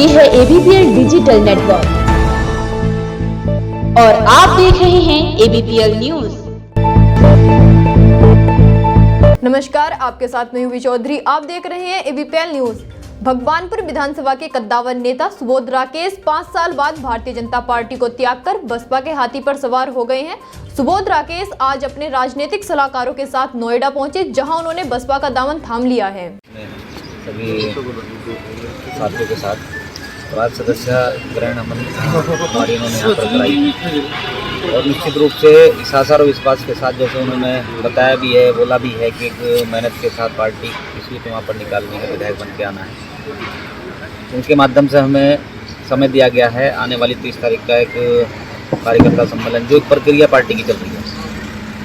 ये है ABPL digital network और आप देख रहे हैं ABPL न्यूज। नमस्कार, आपके साथ मैं युवी चौधरी। आप देख रहे हैं ABPL न्यूज। भगवानपुर विधानसभा के कद्दावर नेता सुबोध राकेश 5 साल बाद भारतीय जनता पार्टी को त्याग कर बसपा के हाथी पर सवार हो गए हैं। सुबोध राकेश आज अपने राजनीतिक सलाहकारों के साथ नोएडा पहुंचे, जहां उन्होंने बसपा का दामन थाम लिया है। सभी साथियों के साथ राज्य सदस्य ग्रहण हमारी उन्होंने यहाँ पर कराई और निश्चित रूप से इस आशा और विश्वास के साथ जैसे उन्होंने बताया भी है, बोला भी है कि एक मेहनत के साथ पार्टी इसलिए तो वहाँ पर निकालनी है, विधायक बन के आना है। उनके माध्यम से हमें समय दिया गया है आने वाली 30 तारीख का एक कार्यकर्ता सम्मेलन, जो एक प्रक्रिया पार्टी की चल रही है।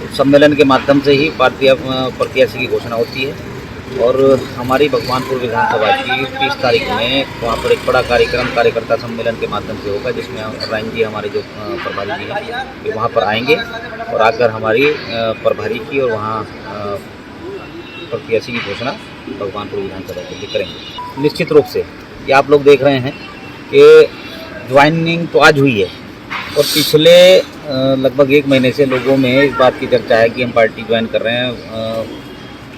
उस सम्मेलन के माध्यम से ही प्रत्याशी की घोषणा होती है और हमारी भगवानपुर विधानसभा की 30 तारीख में वहाँ पर एक बड़ा कार्यक्रम कार्यकर्ता सम्मेलन के माध्यम से होगा, जिसमें राइन जी हमारे जो प्रभारी जी हैं वे वहाँ पर आएंगे और आकर हमारी प्रभारी की और वहाँ प्रत्याशी की घोषणा भगवानपुर विधानसभा के लिए करेंगे। निश्चित रूप से ये आप लोग देख रहे हैं कि ज्वाइनिंग तो आज हुई है और पिछले लगभग 1 महीने से लोगों में इस बात की चर्चा है कि हम पार्टी ज्वाइन कर रहे हैं,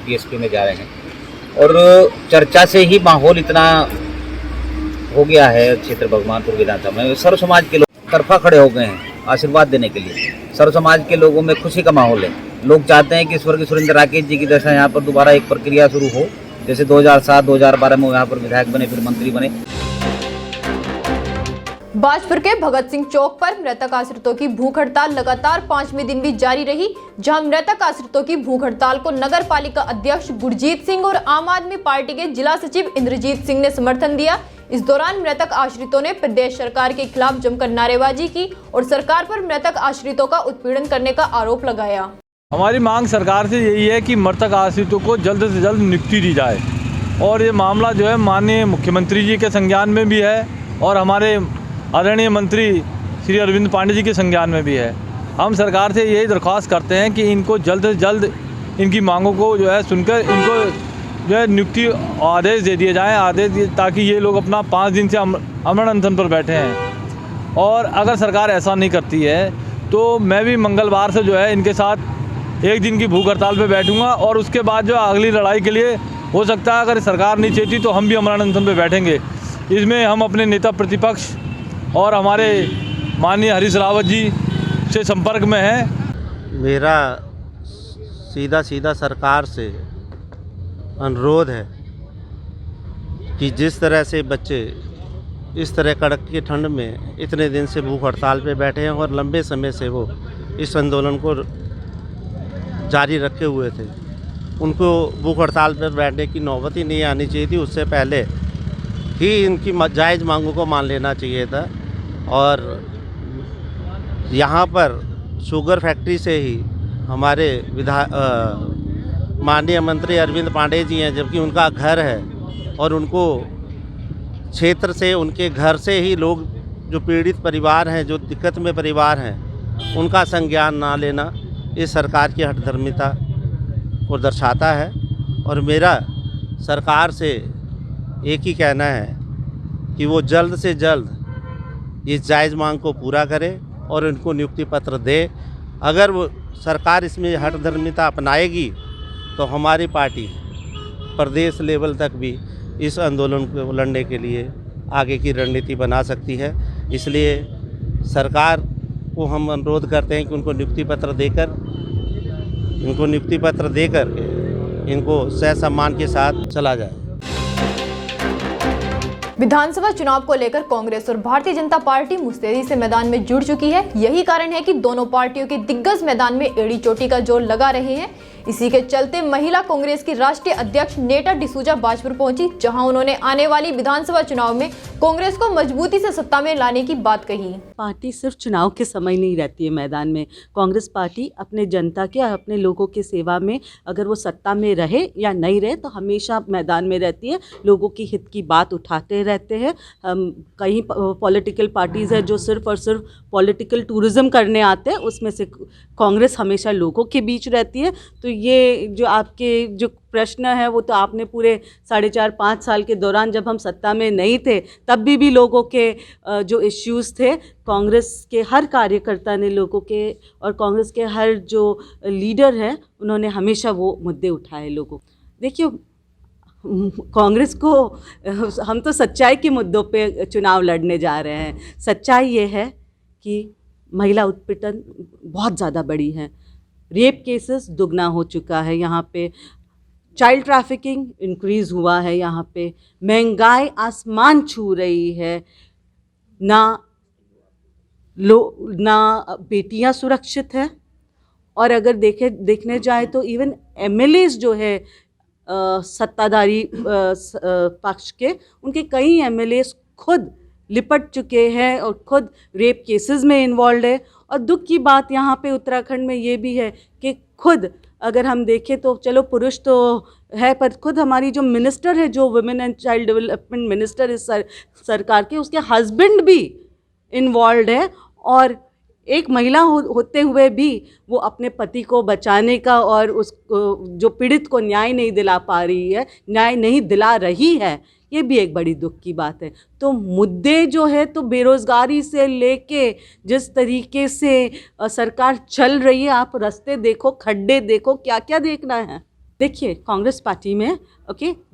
PSP में जा रहे हैं और चर्चा से ही माहौल इतना हो गया है क्षेत्र भगवानपुर विधानसभा में। सर्व समाज के लोग तरफा खड़े हो गए हैं आशीर्वाद देने के लिए। सर्व समाज के लोगों में खुशी का माहौल है। लोग चाहते हैं कि स्वर्गीय सुरेंद्र राकेश जी की जैसा यहाँ पर दोबारा एक प्रक्रिया शुरू हो, जैसे 2007-2012 में यहाँ पर विधायक बने, फिर मंत्री बने। बाजपुर के भगत सिंह चौक पर मृतक आश्रितों की भूख हड़ताल लगातार 5वें दिन भी जारी रही, जहां मृतक आश्रितों की भूख हड़ताल को नगर पालिका अध्यक्ष गुरजीत सिंह और आम आदमी पार्टी के जिला सचिव इंद्रजीत सिंह ने समर्थन दिया। इस दौरान मृतक आश्रितों ने प्रदेश सरकार के खिलाफ जमकर नारेबाजी की और सरकार पर मृतक आश्रितों का उत्पीड़न करने का आरोप लगाया। हमारी मांग सरकार से यही है कि मृतक आश्रितों को जल्द से जल्द नियुक्ति दी जाए और ये मामला जो है माननीय मुख्यमंत्री जी के संज्ञान में भी है और हमारे आदरणीय मंत्री श्री अरविंद पांडे जी के संज्ञान में भी है। हम सरकार से यही दरख्वास्त करते हैं कि इनको जल्द से जल्द इनकी मांगों को जो है सुनकर इनको जो है नियुक्ति आदेश दे दिए जाएँ, ताकि ये लोग अपना 5 दिन से अमरण अनशन पर बैठे हैं। और अगर सरकार ऐसा नहीं करती है तो मैं भी मंगलवार से जो है इनके साथ 1 दिन की भूख हड़ताल पर बैठूँगा और उसके बाद जो अगली लड़ाई के लिए हो सकता है अगर सरकार नहीं चाहती तो हम भी अमरण अनशन पर बैठेंगे। इसमें हम अपने नेता प्रतिपक्ष और हमारे माननीय हरीश रावत जी से संपर्क में हैं। मेरा सीधा सरकार से अनुरोध है कि जिस तरह से बच्चे इस तरह कड़क की ठंड में इतने दिन से भूख हड़ताल पे बैठे हैं और लंबे समय से वो इस आंदोलन को जारी रखे हुए थे, उनको भूख हड़ताल पर बैठने की नौबत ही नहीं आनी चाहिए थी। उससे पहले ही इनकी जायज़ मांगों को मान लेना चाहिए था। और यहाँ पर शुगर फैक्ट्री से ही हमारे माननीय मंत्री अरविंद पांडे जी हैं, जबकि उनका घर है और उनको क्षेत्र से उनके घर से ही लोग जो पीड़ित परिवार हैं, जो दिक्कत में परिवार हैं, उनका संज्ञान ना लेना इस सरकार की हठधर्मिता को दर्शाता है। और मेरा सरकार से एक ही कहना है कि वो जल्द से जल्द इस जायज़ मांग को पूरा करे और उनको नियुक्ति पत्र दे। अगर वो सरकार इसमें हठधर्मिता अपनाएगी तो हमारी पार्टी प्रदेश लेवल तक भी इस आंदोलन को लड़ने के लिए आगे की रणनीति बना सकती है। इसलिए सरकार को हम अनुरोध करते हैं कि उनको नियुक्ति पत्र देकर इनको सहसम्मान के साथ चला जाए। विधानसभा चुनाव को लेकर कांग्रेस और भारतीय जनता पार्टी मुस्तैदी से मैदान में जुड़ चुकी है। यही कारण है कि दोनों पार्टियों के दिग्गज मैदान में एड़ी चोटी का जोर लगा रहे हैं। इसी के चलते महिला कांग्रेस की राष्ट्रीय अध्यक्ष नेटा डिसूजा बाजपुर पहुंची, जहां उन्होंने आने वाली विधानसभा चुनाव में कांग्रेस को मजबूती से सत्ता में लाने की बात कही। पार्टी सिर्फ चुनाव के समय नहीं रहती है मैदान में। कांग्रेस पार्टी अपने जनता के और अपने लोगों की सेवा में, अगर वो सत्ता में रहे या नहीं रहे, तो हमेशा मैदान में रहती है। लोगों की हित की बात उठाते रहते हैं। कई पॉलिटिकल पार्टीज़ है जो सिर्फ और सिर्फ पॉलिटिकल टूरिज्म करने आते हैं, उसमें से कांग्रेस हमेशा लोगों के बीच रहती है। तो ये जो आपके जो प्रश्न है वो तो आपने पूरे 4.5-5 साल के दौरान, जब हम सत्ता में नहीं थे तब भी लोगों के जो इश्यूज़ थे, कांग्रेस के हर कार्यकर्ता ने लोगों के, और कांग्रेस के हर जो लीडर हैं उन्होंने हमेशा वो मुद्दे उठाए लोगों। देखिए, कांग्रेस को, हम तो सच्चाई के मुद्दों पे चुनाव लड़ने जा रहे हैं। सच्चाई ये है कि महिला उत्पीड़न बहुत ज़्यादा बढ़ी है, रेप केसेस दुगना हो चुका है यहाँ पे, चाइल्ड ट्रैफिकिंग इंक्रीज़ हुआ है यहाँ पे, महंगाई आसमान छू रही है, ना बेटियाँ सुरक्षित हैं, और अगर देखने जाए तो इवन एमएलएज जो है सत्ताधारी पक्ष के, उनके कई एमएलएज खुद लिपट चुके हैं और खुद रेप केसेस में इन्वॉल्व है। और दुख की बात यहाँ पे उत्तराखंड में ये भी है कि खुद अगर हम देखें तो चलो पुरुष तो है, पर खुद हमारी जो मिनिस्टर है, जो women and child development minister इस सरकार के, उसके हस्बैंड भी इन्वॉल्व है, और एक महिला होते हुए भी वो अपने पति को बचाने का और उस जो पीड़ित को न्याय नहीं दिला पा रही है, न्याय नहीं दिला रही है, ये भी एक बड़ी दुख की बात है। तो मुद्दे जो है, तो बेरोज़गारी से लेके जिस तरीके से सरकार चल रही है, आप रास्ते देखो, खड्डे देखो, क्या क्या देखना है। देखिए, कांग्रेस पार्टी में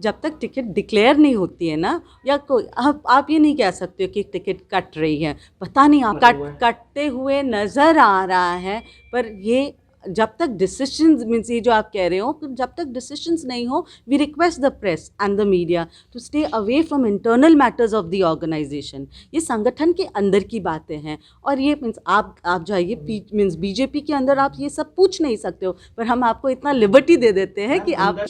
जब तक टिकट डिक्लेयर नहीं होती है ना, या कोई आप ये नहीं कह सकते हो कि टिकट कट रही है, पता नहीं आप कटते हुए नज़र आ रहा है, पर ये जब तक डिसीशंस मीन्स ये जो आप कह रहे हो, जब तक डिसीशंस नहीं हो, we request the press and the media to stay away from internal matters of the organisation. ये संगठन के अंदर की बातें हैं, और ये मीन्स आप जाइए मीन्स बीजेपी के अंदर आप ये सब पूछ नहीं सकते हो, पर हम आपको इतना लिबर्टी दे देते हैं कि आप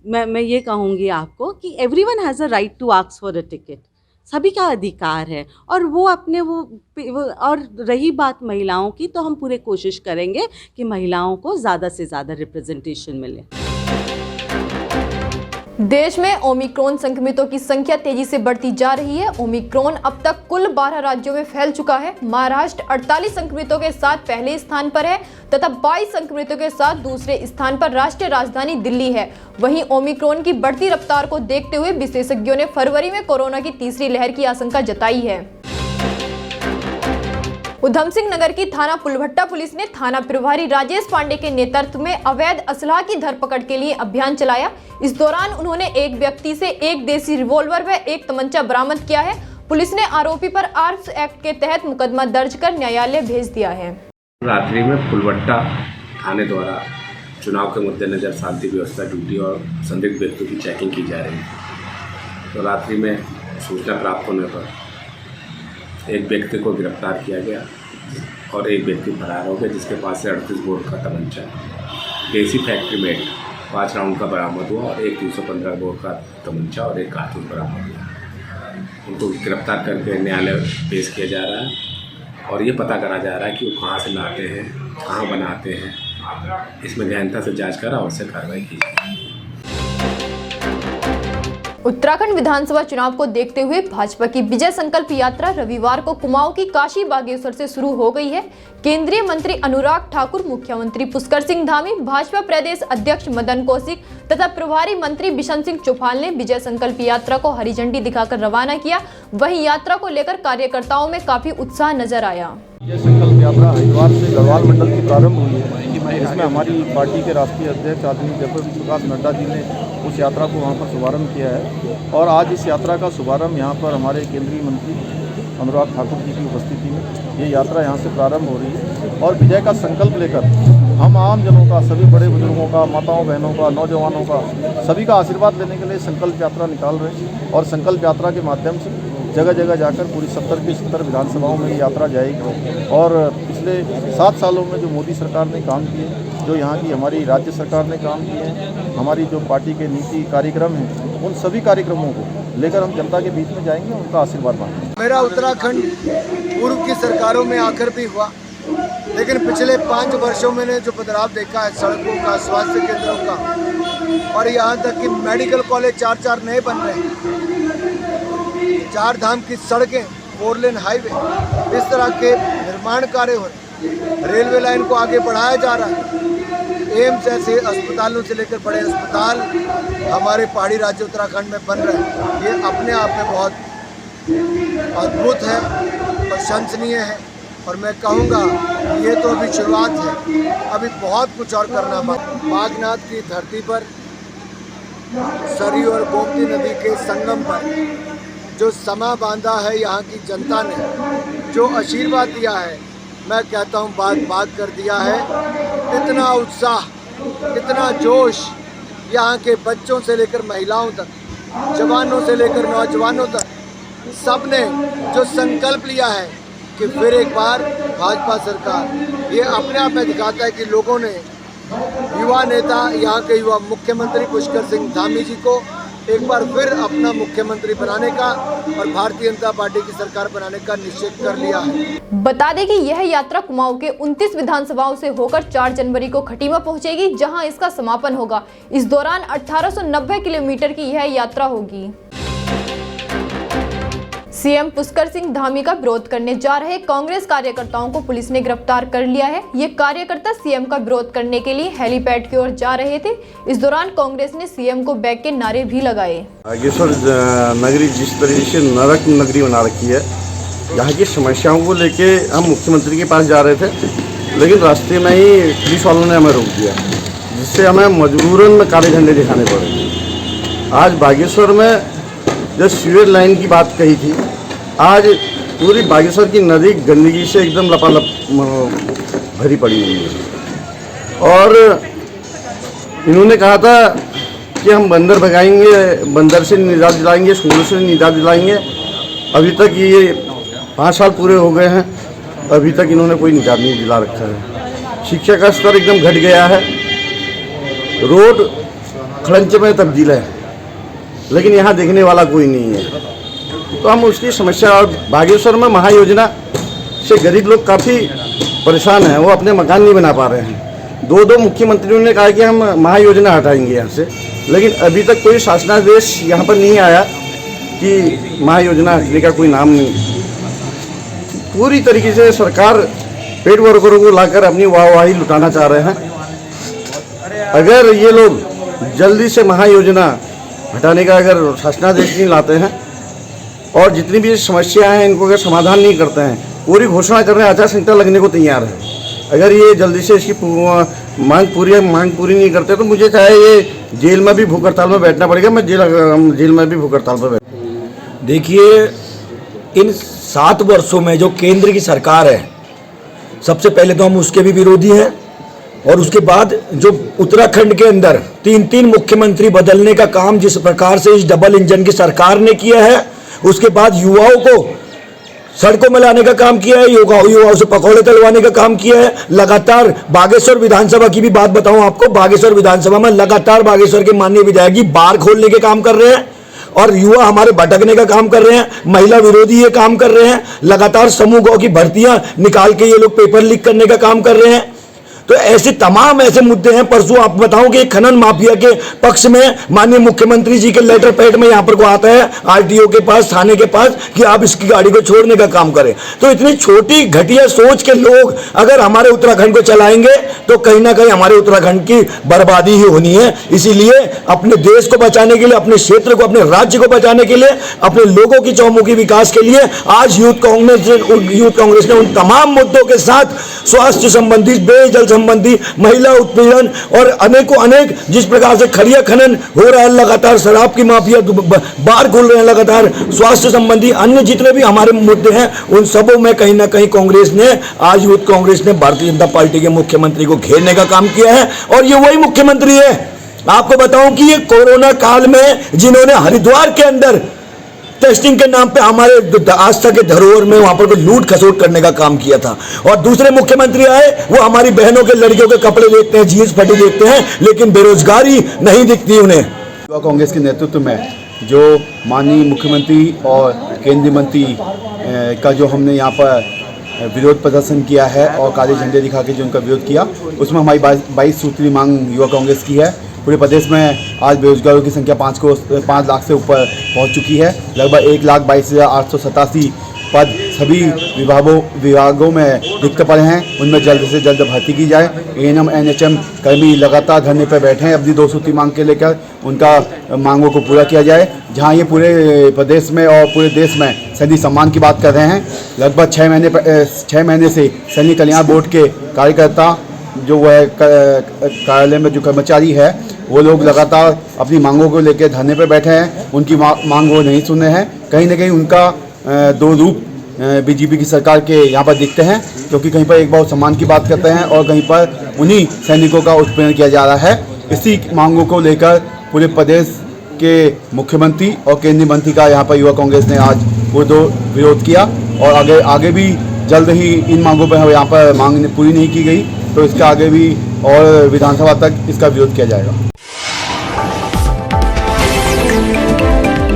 मैं ये कहूँगी आपको कि everyone has a right to ask for a ticket, सभी का अधिकार है, और वो अपने वो और रही बात महिलाओं की, तो हम पूरे कोशिश करेंगे कि महिलाओं को ज़्यादा से ज़्यादा रिप्रेजेंटेशन मिले। देश में ओमिक्रॉन संक्रमितों की संख्या तेजी से बढ़ती जा रही है। ओमिक्रॉन अब तक कुल 12 राज्यों में फैल चुका है। महाराष्ट्र 48 संक्रमितों के साथ पहले स्थान पर है तथा 22 संक्रमितों के साथ दूसरे स्थान पर राष्ट्रीय राजधानी दिल्ली है। वहीं ओमिक्रॉन की बढ़ती रफ्तार को देखते हुए विशेषज्ञों ने फरवरी में कोरोना की तीसरी लहर की आशंका जताई है। उधम सिंह नगर की थाना पुलभट्टा पुलिस ने थाना प्रभारी राजेश पांडे के नेतृत्व में अवैध असलाह की धरपकड़ के लिए अभियान चलाया। इस दौरान उन्होंने एक व्यक्ति से एक देसी रिवॉल्वर व एक तमंचा बरामद किया है। पुलिस ने आरोपी पर आर्म्स एक्ट के तहत मुकदमा दर्ज कर न्यायालय भेज दिया है। रात्रि में पुलभट्टा थाने द्वारा चुनाव के मद्देनजर शांति व्यवस्था ड्यूटी और संदिग्ध व्यक्तियों की चेकिंग की जा रही है। तो रात्रि में सूचना प्राप्त होने पर एक व्यक्ति को गिरफ्तार किया गया और एक व्यक्ति फरार हो गया, जिसके पास से 38 बोर का तमंचा, देसी फैक्ट्री मेड 5 राउंड का बरामद हुआ और एक 315 बोर का तमंचा और एक कारतूस बरामद हुआ। उनको गिरफ्तार करके न्यायालय पेश किया जा रहा है और ये पता करा जा रहा है कि वो कहाँ से लाते हैं, कहाँ बनाते हैं। इसमें गहनता से जांच कर आवश्यक कार्रवाई की जाए। उत्तराखंड विधानसभा चुनाव को देखते हुए भाजपा की विजय संकल्प यात्रा रविवार को कुमाऊं की काशी बागेश्वर से शुरू हो गई है। केंद्रीय मंत्री अनुराग ठाकुर, मुख्यमंत्री पुष्कर सिंह धामी, भाजपा प्रदेश अध्यक्ष मदन कौशिक तथा प्रभारी मंत्री बिशन सिंह चौहान ने विजय संकल्प यात्रा को हरी झंडी दिखाकर रवाना किया। वहीं यात्रा को लेकर कार्यकर्ताओं में काफी उत्साह नजर आया। ये संकल्प यात्रा हरिद्वार से गढ़वाल मंडल की प्रारंभ हुई है। इसमें हमारी पार्टी के राष्ट्रीय अध्यक्ष आदरणीय जगत प्रकाश नड्डा जी ने उस यात्रा को वहाँ पर शुभारंभ किया है और आज इस यात्रा का शुभारंभ यहाँ पर हमारे केंद्रीय मंत्री अनुराग ठाकुर जी की उपस्थिति में ये यात्रा यहाँ से प्रारंभ हो रही है और विजय का संकल्प लेकर हम आम जनों का, सभी बड़े बुजुर्गों का, माताओं बहनों का, नौजवानों का, सभी का आशीर्वाद लेने के लिए संकल्प यात्रा निकाल रहे हैं और संकल्प यात्रा के माध्यम से जगह जगह जाकर पूरी 70 की 70 विधानसभाओं में ये यात्रा जाएगी। और पिछले 7 सालों में जो मोदी सरकार ने काम किए, जो यहाँ की हमारी राज्य सरकार ने काम किए हैं, हमारी जो पार्टी के नीति कार्यक्रम हैं, उन सभी कार्यक्रमों को लेकर हम जनता के बीच में जाएंगे, उनका आशीर्वाद मांगेंगे। मेरा उत्तराखंड पूर्व की सरकारों में आकर भी हुआ, लेकिन पिछले 5 वर्षों में जो बदलाव देखा है सड़कों का, स्वास्थ्य केंद्रों का, और यहाँ तक कि मेडिकल कॉलेज 4 नए बन रहे हैं, 4 धाम की सड़कें, 4 लेन हाईवे, इस तरह के निर्माण कार्य हो रहे हैं। रेलवे लाइन को आगे बढ़ाया जा रहा है। एम्स ऐसे अस्पतालों से लेकर बड़े अस्पताल हमारे पहाड़ी राज्य उत्तराखंड में बन रहे हैं, ये अपने आप में बहुत अद्भुत है, प्रशंसनीय है। और मैं कहूँगा ये तो अभी शुरुआत है, अभी बहुत कुछ और करना बाकी। बागनाथ की धरती पर सरयू और गोमती नदी के संगम पर जो समा बांधा है यहाँ की जनता ने, जो आशीर्वाद दिया है, मैं कहता हूँ बाग बाग कर दिया है। इतना उत्साह, इतना जोश यहाँ के बच्चों से लेकर महिलाओं तक, जवानों से लेकर नौजवानों तक, सब ने जो संकल्प लिया है कि फिर एक बार भाजपा सरकार, ये अपने आप में दिखाता है कि लोगों ने युवा नेता, यहाँ के युवा मुख्यमंत्री पुष्कर सिंह धामी जी को एक बार फिर अपना मुख्यमंत्री बनाने का और भारतीय जनता पार्टी की सरकार बनाने का निश्चित कर लिया है। बता दें कि यह यात्रा कुमाऊं के 29 विधानसभाओं से होकर 4 जनवरी को खटीमा पहुंचेगी, जहां इसका समापन होगा। इस दौरान 1890 किलोमीटर की यह यात्रा होगी। सीएम पुष्कर सिंह धामी का विरोध करने जा रहे कांग्रेस कार्यकर्ताओं को पुलिस ने गिरफ्तार कर लिया है। ये कार्यकर्ता सीएम का विरोध करने के लिए हेलीपैड की ओर जा रहे थे। इस दौरान कांग्रेस ने सीएम को बैक के नारे भी लगाए। बागेश्वर नगरी जिस तरीके से नरक नगरी बना रखी है, यहाँ की समस्याओं को लेके हम मुख्यमंत्री के पास जा रहे थे, लेकिन रास्ते में ही पुलिस वालों ने हमें रोक दिया, जिससे हमें मजबूरन में काले झंडे दिखाने पड़े। आज बागेश्वर में जो सीवेज लाइन की बात कही थी, आज पूरी बागेश्वर की नदी गंदगी से एकदम लपालप भरी पड़ी हुई है। और इन्होंने कहा था कि हम बंदर भगाएंगे, बंदर से निजात दिलाएंगे, सूअर से निजात दिलाएंगे। अभी तक ये 5 साल पूरे हो गए हैं, अभी तक इन्होंने कोई निजात नहीं दिला रखा है। शिक्षा का स्तर एकदम घट गया है, रोड खड़ंच में तब्दील है, लेकिन यहाँ देखने वाला कोई नहीं है। तो हम उसकी समस्या, और बागेश्वर में महायोजना से गरीब लोग काफ़ी परेशान हैं, वो अपने मकान नहीं बना पा रहे हैं। 2 मुख्यमंत्रियों ने कहा कि हम महायोजना हटाएंगे यहाँ से, लेकिन अभी तक कोई शासनादेश यहाँ पर नहीं आया कि महायोजना हटने का कोई नाम नहीं। पूरी तरीके से सरकार पेड वर्करों को लाकर अपनी वाहवाही लुटाना चाह रहे हैं। अगर ये लोग जल्दी से महायोजना हटाने का अगर शासनादेश नहीं लाते हैं और जितनी भी समस्या हैं इनको अगर समाधान नहीं करते हैं, पूरी घोषणा कर रहे हैं, आचार संहिता लगने को तैयार है। अगर ये जल्दी से इसकी मांग पूरी नहीं करते तो मुझे चाहे ये जेल में भी भूख हड़ताल में बैठना पड़ेगा। मैं जेल में भी भूख हड़ताल पर बैठ। देखिए, इन 7 वर्षों में जो केंद्र की सरकार है, सबसे पहले तो हम उसके भी विरोधी हैं, और उसके बाद जो उत्तराखंड के अंदर 3 मुख्यमंत्री बदलने का काम जिस प्रकार से इस डबल इंजन की सरकार ने किया है, उसके बाद युवाओं को सड़कों में लाने का काम किया है, युवाओं से पकौड़े तलवाने का काम किया है। लगातार बागेश्वर विधानसभा की भी बात बताऊं आपको, बागेश्वर विधानसभा में लगातार बागेश्वर के माननीय विधायक जी बार खोलने के काम कर रहे हैं और युवा हमारे भटकने का काम कर रहे हैं, महिला विरोधी ये काम कर रहे हैं। लगातार समूह गौ की भर्तियां निकाल के ये लोग पेपर लीक करने का काम कर रहे हैं। तो ऐसे तमाम ऐसे मुद्दे हैं। परसों आप बताऊं कि खनन माफिया के पक्ष में माननीय मुख्यमंत्री जी के लेटर पैड में यहां पर को आता है आरटीओ के पास, थाने के पास, कि आप इसकी गाड़ी को छोड़ने का काम करें। तो इतनी छोटी घटिया सोच के लोग अगर हमारे उत्तराखंड को चलाएंगे तो कहीं ना कहीं हमारे उत्तराखंड की बर्बादी ही होनी है। इसीलिए अपने देश को बचाने के लिए, अपने क्षेत्र को, अपने राज्य को बचाने के लिए, अपने लोगों की चौमुखी विकास के लिए आज यूथ कांग्रेस ने उन तमाम मुद्दों के साथ स्वास्थ्य संबंधी, पेयजल संबंधी, महिला उत्पीड़न और अनेक जिस प्रकार से खड़िया खनन हो रहा है, लगातार शराब की माफिया बार खुल रहे हैं, लगातार स्वास्थ्य संबंधी अन्य जितने भी हमारे मुद्दे हैं, उन सबों में कहीं ना कहीं कांग्रेस ने, आज यूथ कांग्रेस ने भारतीय जनता पार्टी के मुख्यमंत्री को घेरने का काम किया है। और ये वही मुख्यमंत्री है, आपको बताऊं कि ये कोरोना काल में जिन्होंने हरिद्वार के अंदर टेस्टिंग के नाम पे हमारे आस्था के धरोहर में वहां पर लूट खसोट करने का काम किया था, और दूसरे मुख्यमंत्री आए, वो हमारी बहनों के, लड़कियों के कपड़े देखते हैं, जीन्स फटी देखते हैं, लेकिन बेरोजगारी नहीं दिखती उन्हें। युवा कांग्रेस के नेतृत्व में जो माननीय मुख्यमंत्री और केंद्रीय मंत्री का जो हमने यहाँ पर विरोध प्रदर्शन किया है और काले झंडे दिखा के जो उनका विरोध किया, उसमें हमारी 22 सूत्री मांग युवा कांग्रेस की है। पूरे प्रदेश में आज बेरोजगारों की संख्या 5 लाख से ऊपर पहुंच चुकी है। लगभग 1,22,887 पद सभी विभागों में रिक्त पड़े हैं, उनमें जल्द से जल्द भर्ती की जाए। एएनएम एनएचएम कर्मी लगातार धरने पर बैठे हैं अपनी 2 सूत्री मांग के लेकर, उनका मांगों को पूरा किया जाए। जहां ये पूरे प्रदेश में और पूरे देश में सैनिक सम्मान की बात कर रहे हैं, लगभग 6 महीने से सैनिक कल्याण बोर्ड के कार्यकर्ता जो वह कार्यालय में जो कर्मचारी है वो लोग लगातार अपनी मांगों को लेकर धरने पर बैठे हैं। उनकी मांग वो नहीं सुन रहे हैं। कहीं ना कहीं उनका 2 रूप बीजेपी की सरकार के यहाँ पर दिखते हैं, क्योंकि कहीं पर एक बार सम्मान की बात करते हैं और कहीं पर उन्हीं सैनिकों का उत्पीड़न किया जा रहा है। इसी मांगों को लेकर पूरे प्रदेश के मुख्यमंत्री और केंद्रीय मंत्री का यहाँ पर युवा कांग्रेस ने आज विरोध किया और आगे भी जल्द ही इन मांगों पर यहाँ पर मांग पूरी नहीं की गई तो इसका आगे भी और विधानसभा तक इसका विरोध किया जाएगा।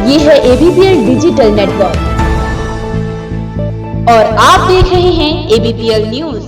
ये है ABPL डिजिटल नेटवर्क और आप देख रहे हैं ABPL न्यूज।